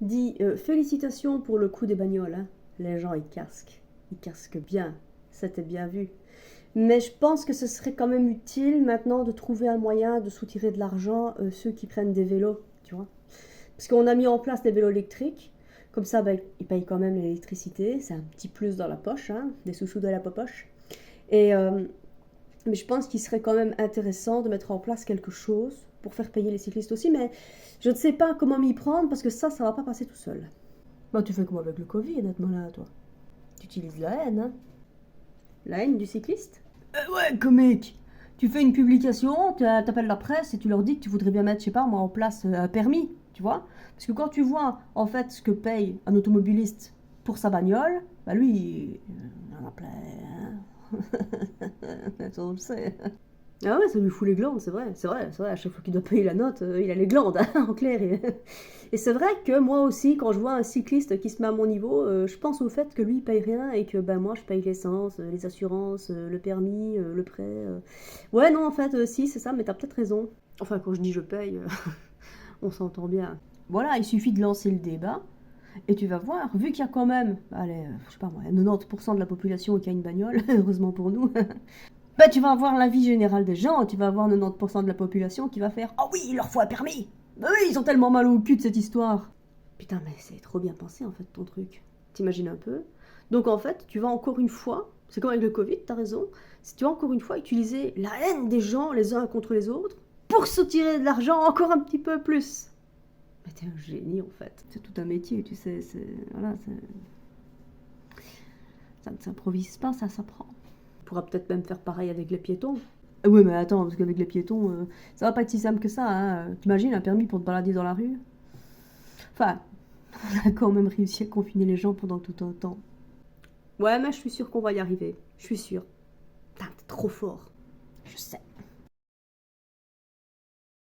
dit félicitations pour le coup des bagnoles. Hein. Les gens, ils casquent. Ils casquent bien. C'était bien vu. Mais je pense que ce serait quand même utile maintenant de trouver un moyen de soutirer de l'argent ceux qui prennent des vélos, tu vois. Parce qu'on a mis en place des vélos électriques. Comme ça, ben, ils payent quand même l'électricité. C'est un petit plus dans la poche, hein, des sous-sous de la poche. Et mais je pense qu'il serait quand même intéressant de mettre en place quelque chose pour faire payer les cyclistes aussi. Mais je ne sais pas comment m'y prendre parce que ça va pas passer tout seul. Bah, tu fais comment avec le Covid, à ce moment-là, toi? Tu utilises la haine, hein? La haine du cycliste? Ouais, comique. Tu fais une publication, t'appelles la presse et tu leur dis que tu voudrais bien mettre, je sais pas moi, en place un permis, tu vois? Parce que quand tu vois, en fait, ce que paye un automobiliste pour sa bagnole, bah lui, il en a plein, hein. Ça, on le sait. Ah ouais, ça lui fout les glandes, c'est vrai, à chaque fois qu'il doit payer la note, il a les glandes, hein, en clair. Et c'est vrai que moi aussi, quand je vois un cycliste qui se met à mon niveau, je pense au fait que lui, il paye rien et que ben, moi, je paye l'essence, les assurances, le permis, le prêt. Ouais, non, en fait, si, c'est ça, mais t'as peut-être raison. Enfin, quand je dis je paye, on s'entend bien. Voilà, il suffit de lancer le débat. Et tu vas voir, vu qu'il y a quand même, allez, je sais pas moi, 90% de la population qui a une bagnole, heureusement pour nous, bah, tu vas avoir l'avis général des gens, tu vas avoir 90% de la population qui va faire « Oh oui, il leur faut un permis !» Bah oui, ils ont tellement mal au cul de cette histoire. Putain, mais c'est trop bien pensé en fait ton truc. T'imagines un peu? Donc en fait, tu vas encore une fois, c'est comme avec le Covid, t'as raison, si tu vas encore une fois utiliser la haine des gens les uns contre les autres pour se tirer de l'argent encore un petit peu plus. Mais t'es un génie en fait. C'est tout un métier, tu sais, voilà, ça ne s'improvise pas, ça s'apprend. On pourra peut-être même faire pareil avec les piétons. Oui, mais attends, parce qu'avec les piétons, ça va pas être si simple que ça. Hein. T'imagines un permis pour te balader dans la rue? Enfin, on a quand même réussi à confiner les gens pendant tout un temps. Ouais, mais je suis sûre qu'on va y arriver. Je suis sûre. Putain, t'es trop fort. Je sais.